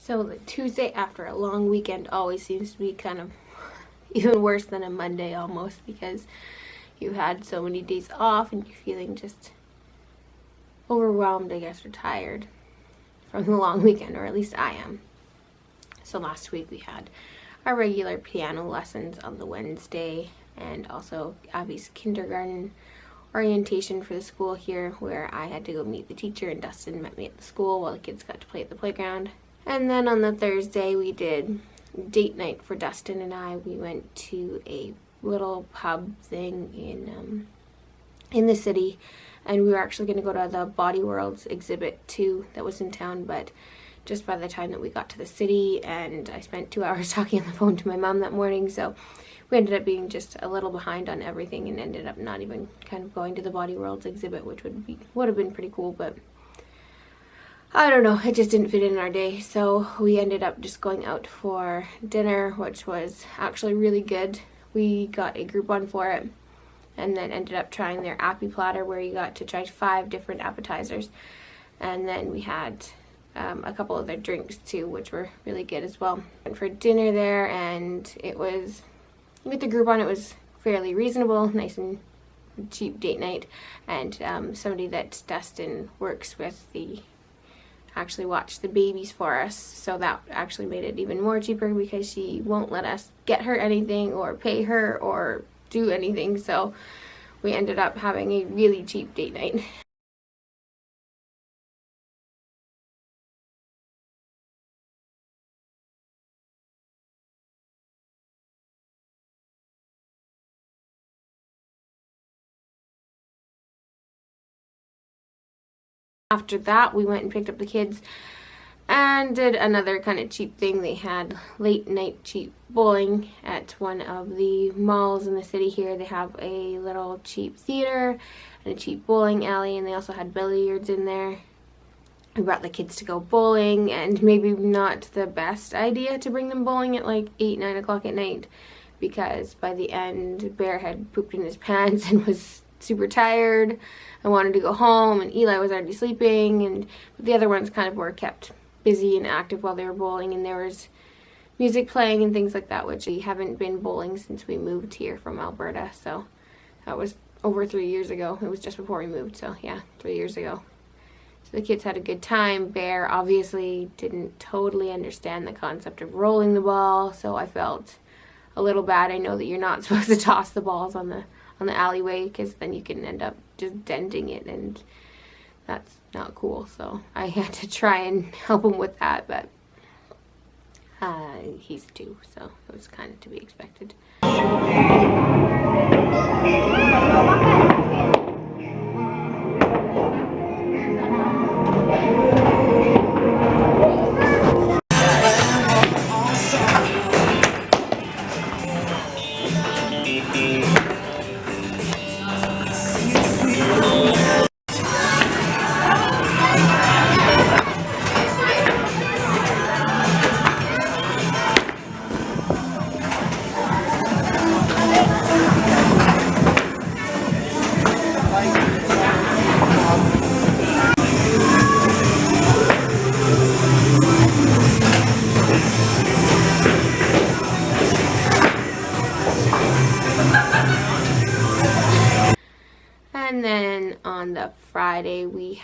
So the Tuesday after a long weekend always seems to be kind of even worse than a Monday almost, because you had so many days off and you're feeling just overwhelmed, I guess, or tired from the long weekend, or at least I am. So last week we had our regular piano lessons on the Wednesday, and also Abby's kindergarten orientation for the school here, where I had to go meet the teacher and Dustin met me at the school while the kids got to play at the playground. And then on the Thursday we did date night for Dustin and I. We went to a little pub thing in the city, and we were actually going to go to the Body Worlds exhibit too that was in town, but just by the time that we got to the city, and I spent 2 hours talking on the phone to my mom that morning, so we ended up being just a little behind on everything and ended up not even kind of going to the Body Worlds exhibit, which would have been pretty cool, but I don't know, it just didn't fit in our day. So we ended up just going out for dinner, which was actually really good. We got a Groupon for it, and then ended up trying their appy platter, where you got to try 5 different appetizers, and then we had a couple of their drinks too, which were really good as well. Went for dinner there, and it was, with the Groupon, it was fairly reasonable, nice and cheap date night, and somebody that Dustin works with, actually watched the babies for us, so that actually made it even more cheaper, because she won't let us get her anything or pay her or do anything, so we ended up having a really cheap date night. After that, we went and picked up the kids and did another kind of cheap thing. They had late night cheap bowling at one of the malls in the city here. They have a little cheap theater and a cheap bowling alley, and they also had billiards in there. We brought the kids to go bowling, and maybe not the best idea to bring them bowling at like 8-9 o'clock at night, because by the end Bear had pooped in his pants and was super tired and wanted to go home, and Eli was already sleeping, and the other ones kind of were kept busy and active while they were bowling, and there was music playing and things like that, which we haven't been bowling since we moved here from Alberta, so that was over 3 years ago. It was just before we moved, so yeah, 3 years ago. So the kids had a good time. Bear obviously didn't totally understand the concept of rolling the ball, so I felt a little bad. I know that you're not supposed to toss the balls on the alleyway, because then you can end up just denting it, and that's not cool. So I had to try and help him with that, but he's 2, so it was kind of to be expected. And then on the Friday we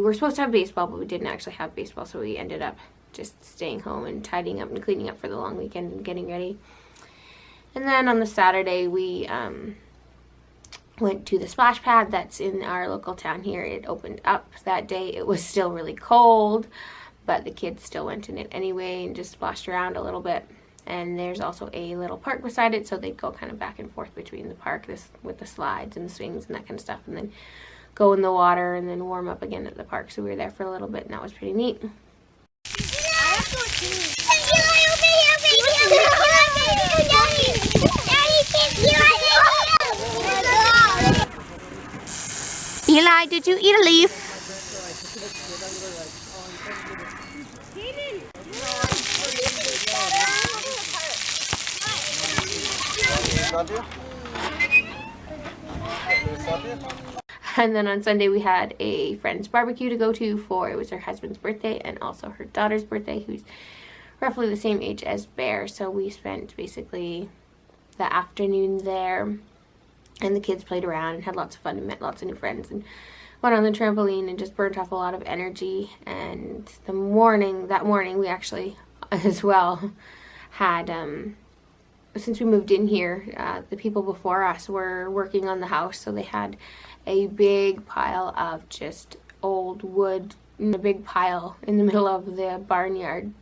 were supposed to have baseball, but we didn't actually have baseball, so we ended up just staying home and tidying up and cleaning up for the long weekend and getting ready. And then on the Saturday we went to the splash pad that's in our local town here. It opened up that day. It was still really cold, but the kids still went in it anyway and just splashed around a little bit. And there's also a little park beside it, so they'd go kind of back and forth between the park with the slides and the swings and that kind of stuff, and then go in the water and then warm up again at the park. So we were there for a little bit, and that was pretty neat. Eli, did you eat a leaf? And then on Sunday we had a friend's barbecue to go to for, it was her husband's birthday and also her daughter's birthday, who's roughly the same age as Bear. So we spent basically the afternoon there, and the kids played around and had lots of fun and met lots of new friends and went on the trampoline and just burnt off a lot of energy. And that morning we actually as well had, since we moved in here, the people before us were working on the house, so they had a big pile of just old wood in a big pile in the middle of the barnyard.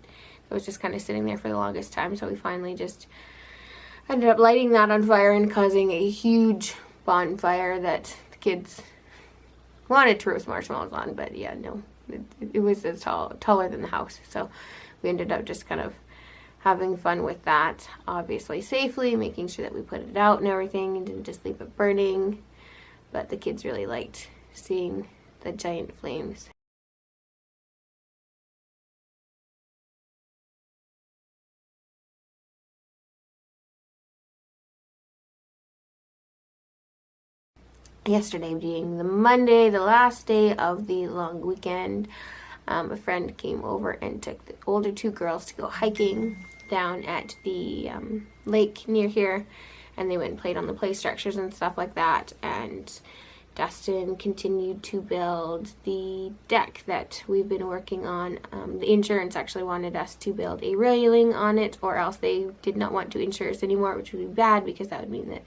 It was just kind of sitting there for the longest time, so we finally just ended up lighting that on fire and causing a huge bonfire that the kids wanted to roast marshmallows on, but yeah, no, it was as taller than the house, so we ended up just kind of having fun with that, obviously safely, making sure that we put it out and everything and didn't just leave it burning, but the kids really liked seeing the giant flames. Yesterday being the Monday, the last day of the long weekend, a friend came over and took the older two girls to go hiking down at the lake near here, and they went and played on the play structures and stuff like that. And Dustin continued to build the deck that we've been working on. The insurance actually wanted us to build a railing on it, or else they did not want to insure us anymore, which would be bad because that would mean that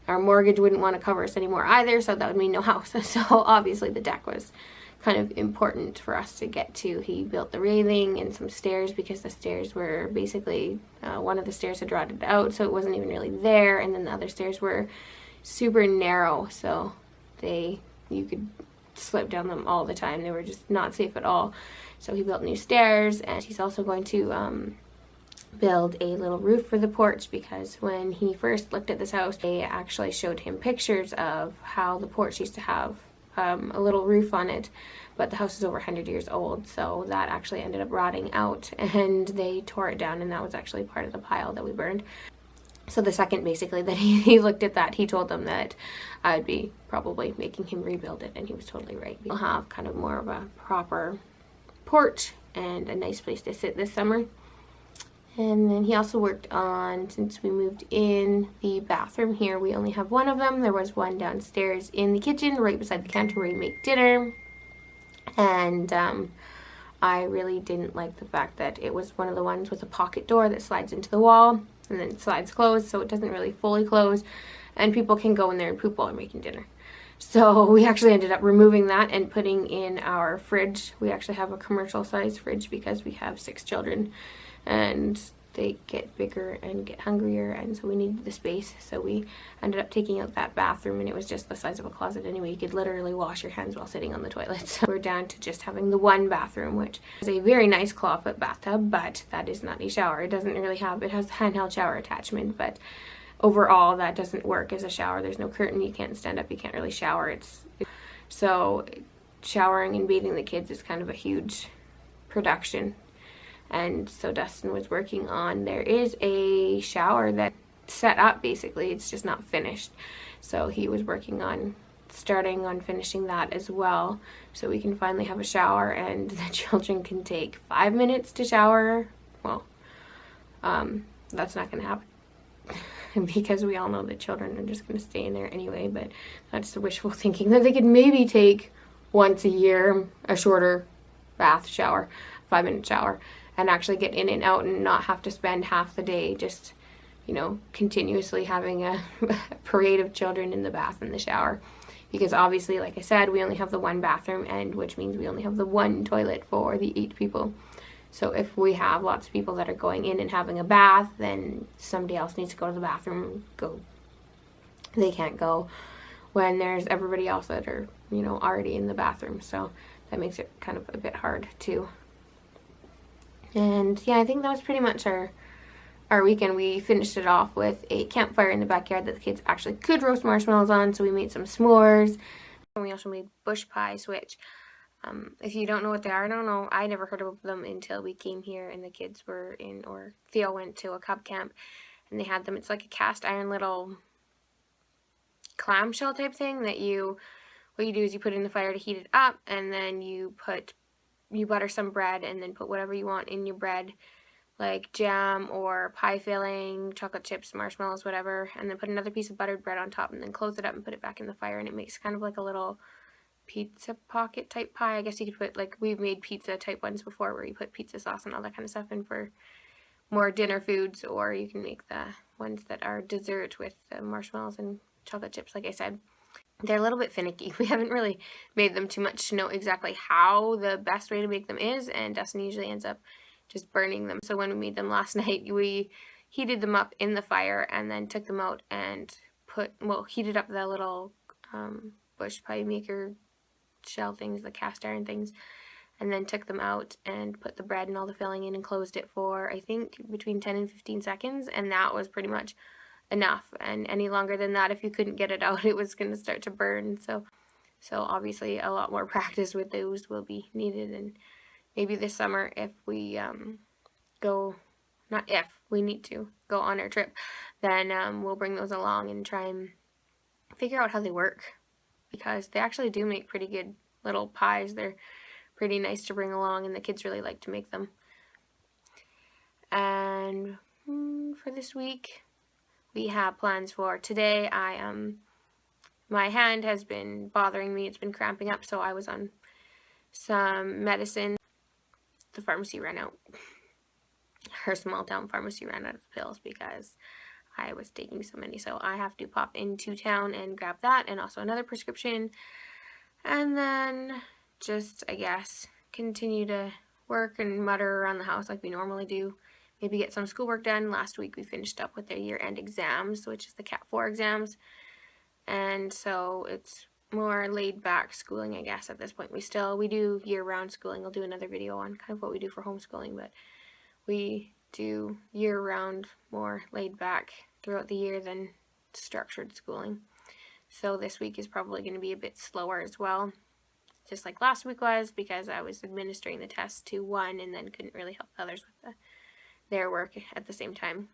our mortgage wouldn't want to cover us anymore either, so that would mean no house. So obviously the deck was kind of important for us to get to. He built the railing and some stairs because the stairs were basically, one of the stairs had rotted out, so it wasn't even really there, and then the other stairs were super narrow, so you could slip down them all the time. They were just not safe at all. So he built new stairs, and he's also going to build a little roof for the porch, because when he first looked at this house, they actually showed him pictures of how the porch used to have a little roof on it, but the house is over 100 years old, so that actually ended up rotting out, and they tore it down, and that was actually part of the pile that we burned. So the second basically that he looked at that, he told them that I would be probably making him rebuild it, and he was totally right. We'll have kind of more of a proper porch and a nice place to sit this summer. And then he also worked on, since we moved in, the bathroom here. We only have one of them. There was one downstairs in the kitchen right beside the counter where we make dinner. And I really didn't like the fact that it was one of the ones with a pocket door that slides into the wall and then it slides closed, so it doesn't really fully close, and people can go in there and poop while they're making dinner. So we actually ended up removing that and putting in our fridge. We actually have a commercial size fridge because we have 6 children and they get bigger and get hungrier, and so we needed the space. So we ended up taking out that bathroom, and it was just the size of a closet anyway. You could literally wash your hands while sitting on the toilet. So we're down to just having the one bathroom, which is a very nice clawfoot bathtub, but that is not a shower. It doesn't really have, it has a handheld shower attachment, but overall that doesn't work as a shower. There's no curtain, you can't stand up, you can't really shower. So showering and bathing the kids is kind of a huge production. And so Dustin was working on, there is a shower that's set up basically, it's just not finished. So he was working on starting on finishing that as well, so we can finally have a shower and the children can take 5 minutes to shower. Well, that's not going to happen because we all know that children are just going to stay in there anyway, but that's the wishful thinking that they could maybe take once a year a shorter bath shower, 5-minute shower, and actually get in and out and not have to spend half the day just, you know, continuously having a parade of children in the bath and the shower. Because obviously, like I said, we only have the one bathroom, and which means we only have the one toilet for the 8 people. So if we have lots of people that are going in and having a bath, then somebody else needs to go to the bathroom. They can't go when there's everybody else that are, you know, already in the bathroom. So that makes it kind of a bit hard too. And yeah, I think that was pretty much our weekend. We finished it off with a campfire in the backyard that the kids actually could roast marshmallows on, so we made some s'mores. And we also made bush pies, which if you don't know what they are, I don't know, I never heard of them until we came here and the kids were in, or Theo went to a cub camp and they had them. It's like a cast iron little clamshell type thing that you what you do is you put it in the fire to heat it up, and then you butter some bread, and then put whatever you want in your bread, like jam or pie filling, chocolate chips, marshmallows, whatever, and then put another piece of buttered bread on top, and then close it up and put it back in the fire, and it makes kind of like a little pizza pocket type pie. I guess you could put, like, we've made pizza type ones before where you put pizza sauce and all that kind of stuff in for more dinner foods, or you can make the ones that are dessert with the marshmallows and chocolate chips, like I said. They're a little bit finicky. We haven't really made them too much to know exactly how the best way to make them is, and Dustin usually ends up just burning them. So when we made them last night, we heated them up in the fire and then took them out and heated up the little bush pie maker shell things, the cast iron things, and then took them out and put the bread and all the filling in and closed it for, I think, between 10 and 15 seconds, and that was pretty much enough. And any longer than that, if you couldn't get it out, it was going to start to burn. So obviously a lot more practice with those will be needed, and maybe this summer if we we need to go on our trip, then we'll bring those along and try and figure out how they work, because they actually do make pretty good little pies. They're pretty nice to bring along, and the kids really like to make them. And for this week, we have plans for today. My hand has been bothering me. It's been cramping up, so I was on some medicine. The pharmacy ran out. Her small town pharmacy ran out of pills because I was taking so many, so I have to pop into town and grab that, and also another prescription, and then just, I guess, continue to work and mutter around the house like we normally do. Maybe get some schoolwork done. Last week we finished up with their year-end exams, which is the Cat 4 exams, and so it's more laid-back schooling, I guess, at this point. We do year-round schooling. I'll do another video on kind of what we do for homeschooling, but we do year-round, more laid-back throughout the year than structured schooling. So this week is probably going to be a bit slower as well, just like last week was, because I was administering the test to one and then couldn't really help others with their work at the same time.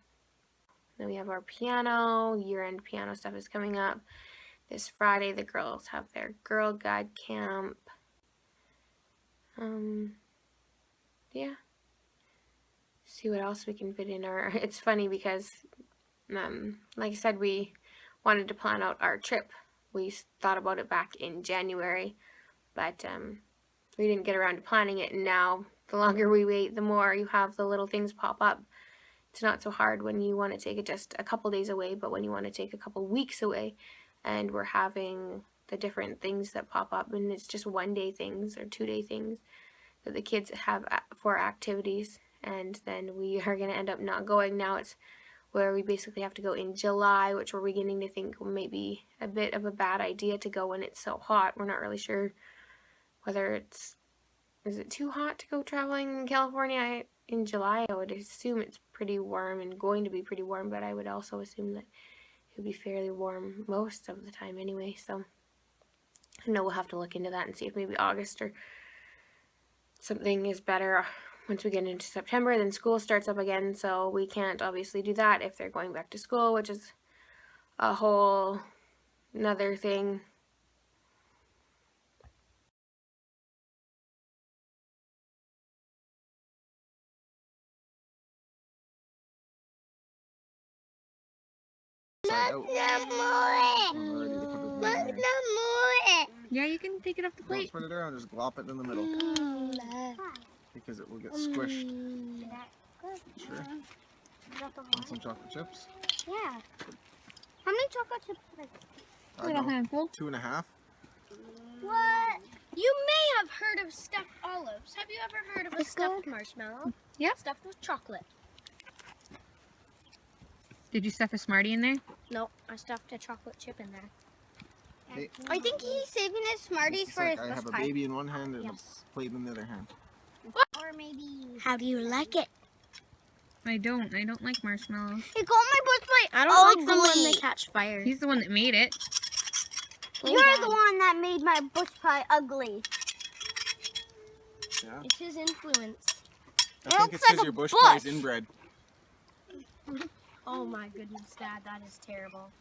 Then we have our piano. Year-end piano stuff is coming up. This Friday, the girls have their Girl Guide camp. Yeah. See what else we can fit in it's funny because, like I said, we wanted to plan out our trip. We thought about it back in January, but we didn't get around to planning it, and now the longer we wait, the more you have the little things pop up. It's not so hard when you want to take it just a couple days away, but when you want to take a couple weeks away, and we're having the different things that pop up, and it's just 1-day things or 2-day things that the kids have for activities, and then we are going to end up not going. Now it's where we basically have to go in July, which we're beginning to think may be a bit of a bad idea to go when it's so hot. We're not really sure whether is it too hot to go traveling in California in July. I would assume it's pretty warm and going to be pretty warm, but I would also assume that it would be fairly warm most of the time anyway. So I know we'll have to look into that and see if maybe August or something is better. Once we get into September, then school starts up again, so we can't obviously do that if they're going back to school, which is a whole another thing. Yeah, you can take it off the plate. Don't put it around, just glop it in the middle. Because it will get squished. Sure. Want some chocolate chips? Yeah. How many chocolate chips? A little handful. 2.5. What? You may have heard of stuffed olives. Have you ever heard of a stuffed marshmallow? Yeah. Stuffed with chocolate. Did you stuff a Smartie in there? No, I stuffed a chocolate chip in there. Hey. I think he's saving his Smarties for his I have a pie. baby in one hand and a plate in the other hand. Or maybe... How do you like it? I don't like marshmallows. He called my bush plate I don't like them when they catch fire. He's the one that made it. You're the one that made my bush pie ugly. Yeah. It's his influence. I think it's because your bush pie is inbred. Oh my goodness, Dad, that is terrible.